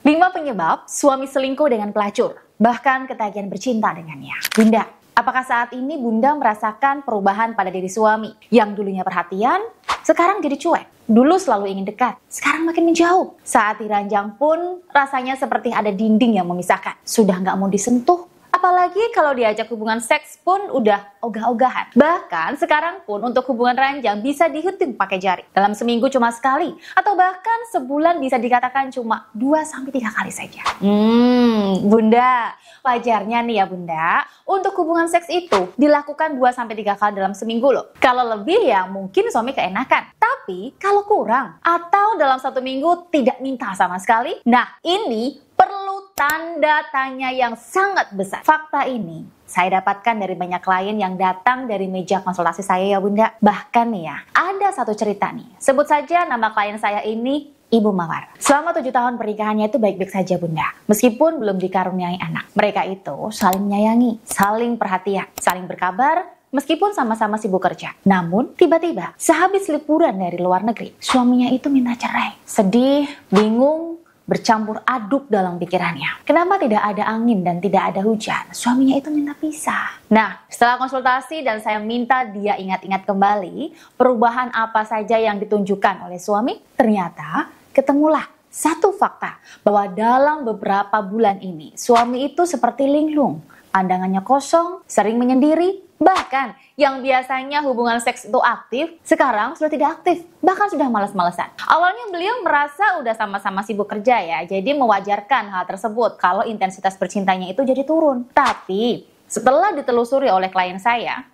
5 penyebab suami selingkuh dengan pelacur, bahkan ketagihan bercinta dengannya. Bunda, apakah saat ini Bunda merasakan perubahan pada diri suami? Yang dulunya perhatian, sekarang jadi cuek. Dulu selalu ingin dekat, sekarang makin menjauh. Saat diranjang pun rasanya seperti ada dinding yang memisahkan. Sudah nggak mau disentuh. Apalagi kalau diajak hubungan seks pun udah ogah-ogahan. Bahkan sekarang pun untuk hubungan ranjang bisa dihitung pakai jari. Dalam seminggu cuma sekali. Atau bahkan sebulan bisa dikatakan cuma 2-3 kali saja. Bunda, wajarnya nih ya Bunda, untuk hubungan seks itu dilakukan 2-3 kali dalam seminggu loh. Kalau lebih ya mungkin suami keenakan. Tapi kalau kurang atau dalam 1 minggu tidak minta sama sekali, nah ini perlu tanda tanya yang sangat besar. Fakta ini saya dapatkan dari banyak klien yang datang dari meja konsultasi saya ya Bunda. Bahkan nih ya, ada satu cerita nih. Sebut saja nama klien saya ini Ibu Mawar. Selama 7 tahun pernikahannya itu baik-baik saja Bunda. Meskipun belum dikaruniai anak. Mereka itu saling menyayangi, saling perhatian, saling berkabar, meskipun sama-sama sibuk kerja. Namun, tiba-tiba, sehabis liburan dari luar negeri, suaminya itu minta cerai. Sedih, bingung, bercampur aduk dalam pikirannya. Kenapa tidak ada angin dan tidak ada hujan? Suaminya itu minta pisah. Nah, setelah konsultasi dan saya minta dia ingat-ingat kembali perubahan apa saja yang ditunjukkan oleh suami, ternyata ketemulah satu fakta bahwa dalam beberapa bulan ini suami itu seperti linglung, pandangannya kosong, sering menyendiri. Bahkan yang biasanya hubungan seks itu aktif, sekarang sudah tidak aktif, bahkan sudah malas-malesan. Awalnya beliau merasa udah sama-sama sibuk kerja ya, jadi mewajarkan hal tersebut kalau intensitas bercintanya itu jadi turun. Tapi setelah ditelusuri oleh klien saya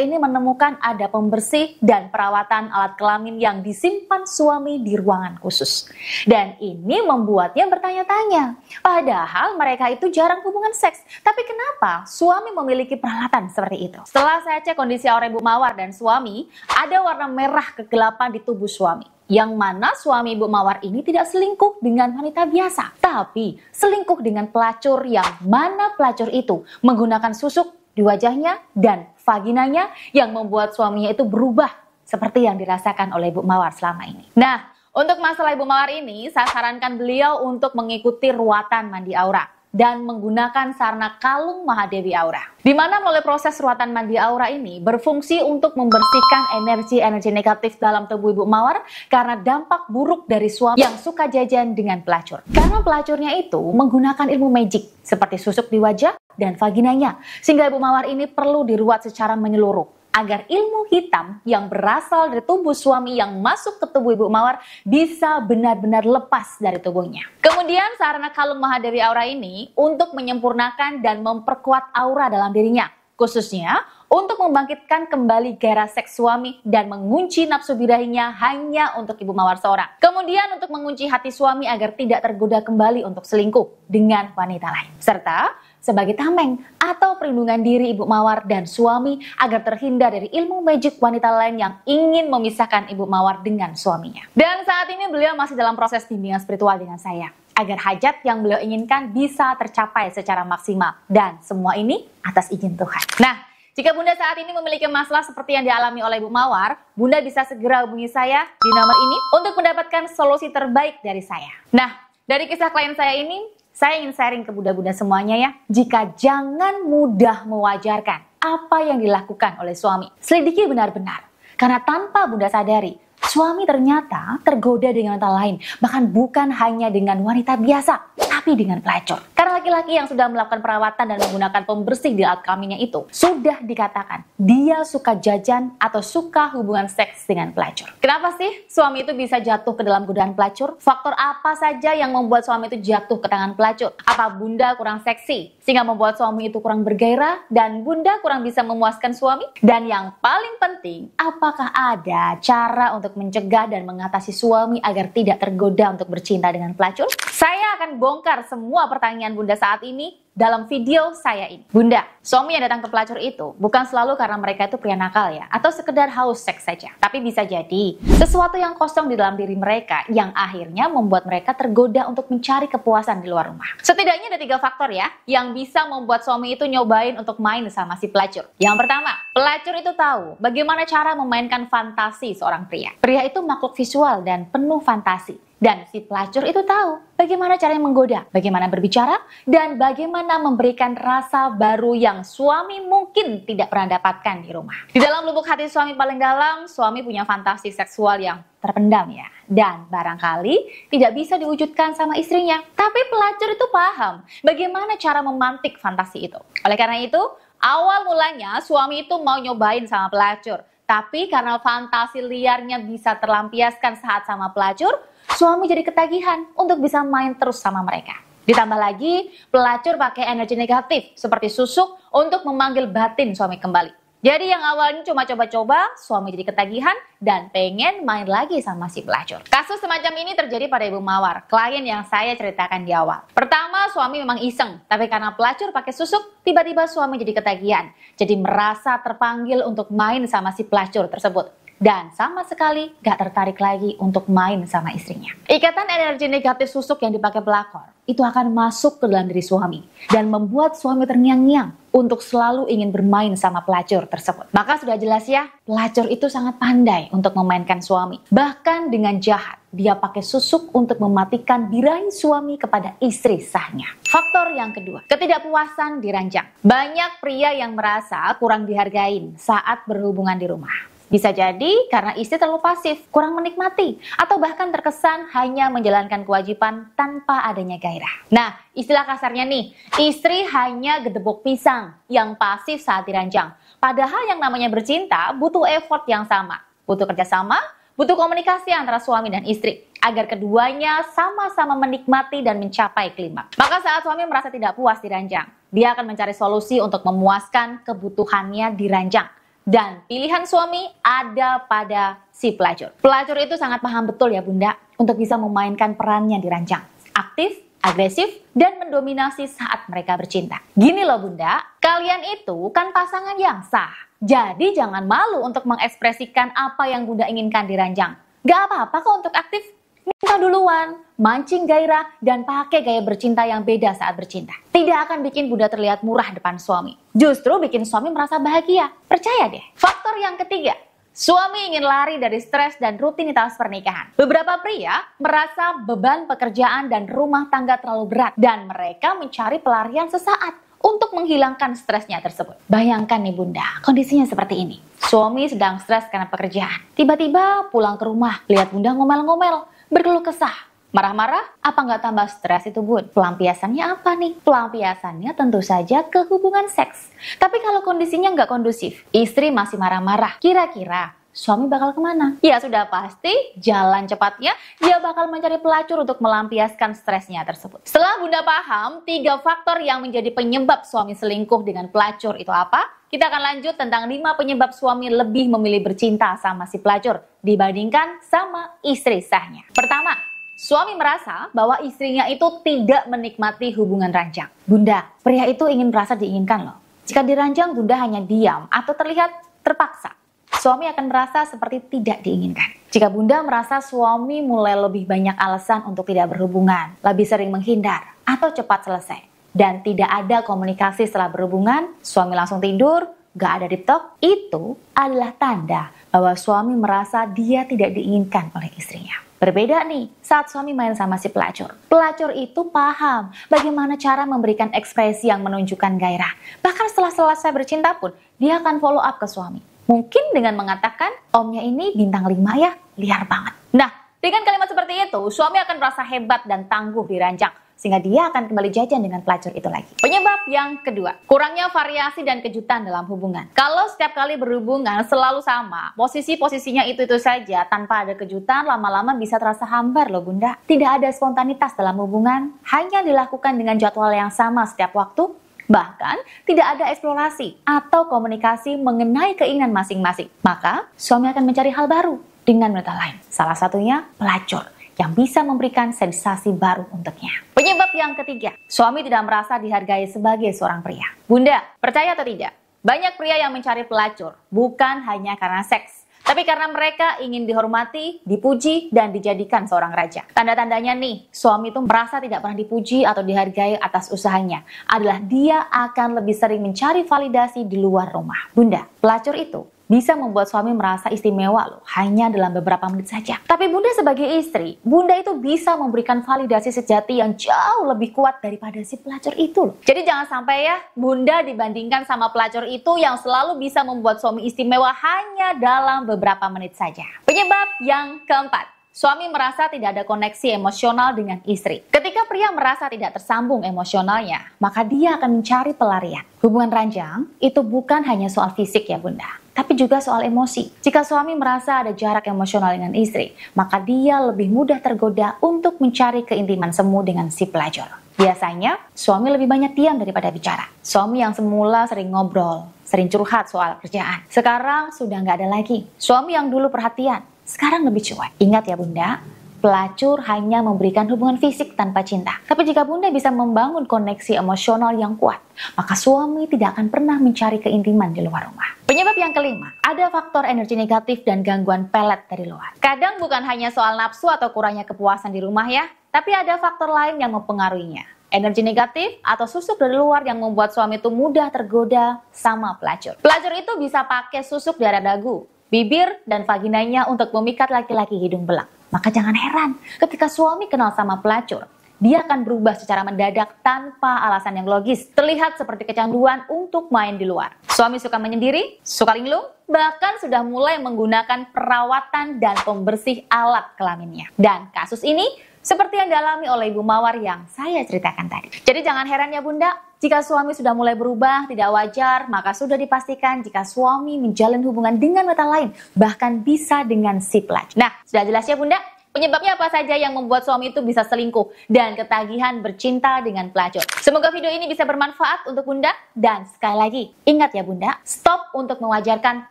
ini menemukan ada pembersih dan perawatan alat kelamin yang disimpan suami di ruangan khusus. Dan ini membuatnya bertanya-tanya. Padahal mereka itu jarang hubungan seks. Tapi kenapa suami memiliki peralatan seperti itu? Setelah saya cek kondisi aura Ibu Mawar dan suami, ada warna merah kegelapan di tubuh suami. Yang mana suami Ibu Mawar ini tidak selingkuh dengan wanita biasa, tapi selingkuh dengan pelacur yang mana pelacur itu menggunakan susuk di wajahnya dan vaginanya yang membuat suaminya itu berubah seperti yang dirasakan oleh Ibu Mawar selama ini. Nah, untuk masalah Ibu Mawar ini, saya sarankan beliau untuk mengikuti ruatan mandi aura dan menggunakan sarana kalung Mahadewi Aura. Di mana melalui proses ruatan mandi aura ini berfungsi untuk membersihkan energi-energi negatif dalam tubuh Ibu Mawar karena dampak buruk dari suami yang suka jajan dengan pelacur. Karena pelacurnya itu menggunakan ilmu magic seperti susuk di wajah dan vaginanya, sehingga Ibu Mawar ini perlu diruat secara menyeluruh agar ilmu hitam yang berasal dari tubuh suami yang masuk ke tubuh Ibu Mawar bisa benar-benar lepas dari tubuhnya. Kemudian sarana kalung Mahadewi Aura ini untuk menyempurnakan dan memperkuat aura dalam dirinya, khususnya untuk membangkitkan kembali gairah seks suami dan mengunci nafsu birahinya hanya untuk Ibu Mawar seorang. Kemudian untuk mengunci hati suami agar tidak tergoda kembali untuk selingkuh dengan wanita lain. Serta sebagai tameng atau perlindungan diri Ibu Mawar dan suami agar terhindar dari ilmu magic wanita lain yang ingin memisahkan Ibu Mawar dengan suaminya. Dan saat ini beliau masih dalam proses bimbingan spiritual dengan saya agar hajat yang beliau inginkan bisa tercapai secara maksimal dan semua ini atas izin Tuhan. Nah, jika Bunda saat ini memiliki masalah seperti yang dialami oleh Ibu Mawar, Bunda bisa segera hubungi saya di nomor ini untuk mendapatkan solusi terbaik dari saya. Nah, dari kisah klien saya ini, saya ingin sharing ke bunda-bunda semuanya ya. Jika jangan mudah mewajarkan apa yang dilakukan oleh suami. Selidiki benar-benar. Karena tanpa Bunda sadari, suami ternyata tergoda dengan wanita lain. Bahkan bukan hanya dengan wanita biasa, tapi dengan pelacur. Karena laki-laki yang sudah melakukan perawatan dan menggunakan pembersih di alat kelaminnya itu sudah dikatakan dia suka jajan atau suka hubungan seks dengan pelacur. Kenapa sih suami itu bisa jatuh ke dalam godaan pelacur? Faktor apa saja yang membuat suami itu jatuh ke tangan pelacur? Apa Bunda kurang seksi sehingga membuat suami itu kurang bergairah dan Bunda kurang bisa memuaskan suami? Dan yang paling penting, apakah ada cara untuk mencegah dan mengatasi suami agar tidak tergoda untuk bercinta dengan pelacur? Saya akan bongkar semua pertanyaan Bunda saat ini dalam video saya ini. Bunda, suami yang datang ke pelacur itu bukan selalu karena mereka itu pria nakal ya, atau sekedar haus seks saja. Tapi bisa jadi sesuatu yang kosong di dalam diri mereka yang akhirnya membuat mereka tergoda untuk mencari kepuasan di luar rumah. Setidaknya ada 3 faktor ya yang bisa membuat suami itu nyobain untuk main sama si pelacur. Yang pertama, pelacur itu tahu bagaimana cara memainkan fantasi seorang pria. Pria itu makhluk visual dan penuh fantasi. Dan si pelacur itu tahu bagaimana caranya menggoda, bagaimana berbicara, dan bagaimana memberikan rasa baru yang suami mungkin tidak pernah dapatkan di rumah. Di dalam lubuk hati suami paling dalam, suami punya fantasi seksual yang terpendam ya. Dan barangkali tidak bisa diwujudkan sama istrinya. Tapi pelacur itu paham bagaimana cara memantik fantasi itu. Oleh karena itu, awal mulanya suami itu mau nyobain sama pelacur. Tapi karena fantasi liarnya bisa terlampiaskan saat sama pelacur, suami jadi ketagihan untuk bisa main terus sama mereka. Ditambah lagi, pelacur pakai energi negatif seperti susuk untuk memanggil batin suami kembali. Jadi yang awalnya cuma coba-coba, suami jadi ketagihan dan pengen main lagi sama si pelacur. Kasus semacam ini terjadi pada Ibu Mawar, klien yang saya ceritakan di awal. Pertama, suami memang iseng, tapi karena pelacur pakai susuk, tiba-tiba suami jadi ketagihan. Jadi merasa terpanggil untuk main sama si pelacur tersebut. Dan sama sekali gak tertarik lagi untuk main sama istrinya. Ikatan energi negatif susuk yang dipakai pelakor itu akan masuk ke dalam diri suami dan membuat suami terngiang-ngiang untuk selalu ingin bermain sama pelacur tersebut. Maka sudah jelas ya, pelacur itu sangat pandai untuk memainkan suami. Bahkan dengan jahat, dia pakai susuk untuk mematikan birahi suami kepada istri sahnya. Faktor yang kedua, ketidakpuasan di ranjang. Banyak pria yang merasa kurang dihargain saat berhubungan di rumah. Bisa jadi karena istri terlalu pasif, kurang menikmati, atau bahkan terkesan hanya menjalankan kewajiban tanpa adanya gairah. Nah, istilah kasarnya nih, istri hanya gedebok pisang yang pasif saat diranjang. Padahal yang namanya bercinta butuh effort yang sama, butuh kerjasama, butuh komunikasi antara suami dan istri, agar keduanya sama-sama menikmati dan mencapai klimaks. Maka saat suami merasa tidak puas di ranjang, dia akan mencari solusi untuk memuaskan kebutuhannya di ranjang. Dan pilihan suami ada pada si pelacur. Pelacur itu sangat paham betul ya Bunda untuk bisa memainkan perannya di ranjang. Aktif, agresif, dan mendominasi saat mereka bercinta. Gini loh Bunda, kalian itu kan pasangan yang sah. Jadi jangan malu untuk mengekspresikan apa yang Bunda inginkan di ranjang. Gak apa-apa kok untuk aktif. Minta duluan, mancing gairah, dan pakai gaya bercinta yang beda saat bercinta. Tidak akan bikin Bunda terlihat murah depan suami. Justru bikin suami merasa bahagia. Percaya deh. Faktor yang ketiga, suami ingin lari dari stres dan rutinitas pernikahan. Beberapa pria merasa beban pekerjaan dan rumah tangga terlalu berat, dan mereka mencari pelarian sesaat untuk menghilangkan stresnya tersebut. Bayangkan nih Bunda, kondisinya seperti ini. Suami sedang stres karena pekerjaan. Tiba-tiba pulang ke rumah, lihat Bunda ngomel-ngomel, berkeluh kesah, marah-marah, apa nggak tambah stres itu Bun? Pelampiasannya apa nih? Pelampiasannya tentu saja ke hubungan seks. Tapi kalau kondisinya nggak kondusif, istri masih marah-marah, kira-kira suami bakal kemana? Ya sudah pasti, jalan cepatnya dia bakal mencari pelacur untuk melampiaskan stresnya tersebut. Setelah Bunda paham 3 faktor yang menjadi penyebab suami selingkuh dengan pelacur itu apa? Kita akan lanjut tentang 5 penyebab suami lebih memilih bercinta sama si pelacur dibandingkan sama istri sahnya. Pertama, suami merasa bahwa istrinya itu tidak menikmati hubungan ranjang. Bunda, pria itu ingin merasa diinginkan loh. Jika di ranjang Bunda hanya diam atau terlihat terpaksa, suami akan merasa seperti tidak diinginkan. Jika Bunda merasa suami mulai lebih banyak alasan untuk tidak berhubungan, lebih sering menghindar, atau cepat selesai, dan tidak ada komunikasi setelah berhubungan, suami langsung tidur, gak ada deep talk, itu adalah tanda bahwa suami merasa dia tidak diinginkan oleh istrinya. Berbeda nih saat suami main sama si pelacur. Pelacur itu paham bagaimana cara memberikan ekspresi yang menunjukkan gairah. Bahkan setelah selesai bercinta pun, dia akan follow up ke suami. Mungkin dengan mengatakan, omnya ini bintang 5 ya, liar banget. Nah, dengan kalimat seperti itu, suami akan merasa hebat dan tangguh di ranjang, sehingga dia akan kembali jajan dengan pelacur itu lagi. Penyebab yang kedua, kurangnya variasi dan kejutan dalam hubungan. Kalau setiap kali berhubungan selalu sama, posisi-posisinya itu saja, tanpa ada kejutan, lama-lama bisa terasa hambar loh Bunda. Tidak ada spontanitas dalam hubungan, hanya dilakukan dengan jadwal yang sama setiap waktu, bahkan tidak ada eksplorasi atau komunikasi mengenai keinginan masing-masing. Maka suami akan mencari hal baru dengan metode lain. Salah satunya pelacur yang bisa memberikan sensasi baru untuknya. Penyebab yang ketiga, suami tidak merasa dihargai sebagai seorang pria. Bunda, percaya atau tidak? Banyak pria yang mencari pelacur bukan hanya karena seks, tapi karena mereka ingin dihormati, dipuji, dan dijadikan seorang raja. Tanda-tandanya nih, suami itu merasa tidak pernah dipuji atau dihargai atas usahanya adalah dia akan lebih sering mencari validasi di luar rumah. Bunda, pelacur itu bisa membuat suami merasa istimewa loh, hanya dalam beberapa menit saja. Tapi Bunda sebagai istri, Bunda itu bisa memberikan validasi sejati yang jauh lebih kuat daripada si pelacur itu loh. Jadi jangan sampai ya Bunda dibandingkan sama pelacur itu yang selalu bisa membuat suami istimewa hanya dalam beberapa menit saja. Penyebab yang keempat, suami merasa tidak ada koneksi emosional dengan istri. Ketika pria merasa tidak tersambung emosionalnya, maka dia akan mencari pelarian. Hubungan ranjang itu bukan hanya soal fisik ya Bunda, tapi juga soal emosi. Jika suami merasa ada jarak emosional dengan istri, maka dia lebih mudah tergoda untuk mencari keintiman semu dengan si pelacur. Biasanya, suami lebih banyak diam daripada bicara. Suami yang semula sering ngobrol, sering curhat soal kerjaan, sekarang sudah nggak ada lagi. Suami yang dulu perhatian, sekarang lebih cuek. Ingat ya Bunda, pelacur hanya memberikan hubungan fisik tanpa cinta. Tapi jika Bunda bisa membangun koneksi emosional yang kuat, maka suami tidak akan pernah mencari keintiman di luar rumah. Penyebab yang kelima, ada faktor energi negatif dan gangguan pelet dari luar. Kadang bukan hanya soal nafsu atau kurangnya kepuasan di rumah ya, tapi ada faktor lain yang mempengaruhinya. Energi negatif atau susuk dari luar yang membuat suami itu mudah tergoda sama pelacur. Pelacur itu bisa pakai susuk di area dagu, bibir, dan vaginanya untuk memikat laki-laki hidung belang. Maka jangan heran ketika suami kenal sama pelacur, dia akan berubah secara mendadak tanpa alasan yang logis. Terlihat seperti kecanduan untuk main di luar. Suami suka menyendiri, suka linglung, bahkan sudah mulai menggunakan perawatan dan pembersih alat kelaminnya. Dan kasus ini seperti yang dialami oleh Ibu Mawar yang saya ceritakan tadi. Jadi jangan heran ya Bunda, jika suami sudah mulai berubah, tidak wajar, maka sudah dipastikan jika suami menjalin hubungan dengan wanita lain, bahkan bisa dengan si pelacur. Nah, sudah jelas ya Bunda? Penyebabnya apa saja yang membuat suami itu bisa selingkuh dan ketagihan bercinta dengan pelacur. Semoga video ini bisa bermanfaat untuk Bunda. Dan sekali lagi, ingat ya Bunda, stop untuk mewajarkan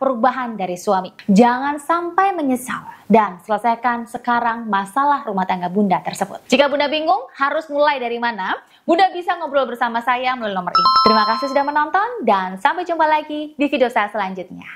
perubahan dari suami. Jangan sampai menyesal dan selesaikan sekarang masalah rumah tangga Bunda tersebut. Jika Bunda bingung harus mulai dari mana, Bunda bisa ngobrol bersama saya melalui nomor ini. Terima kasih sudah menonton dan sampai jumpa lagi di video saya selanjutnya.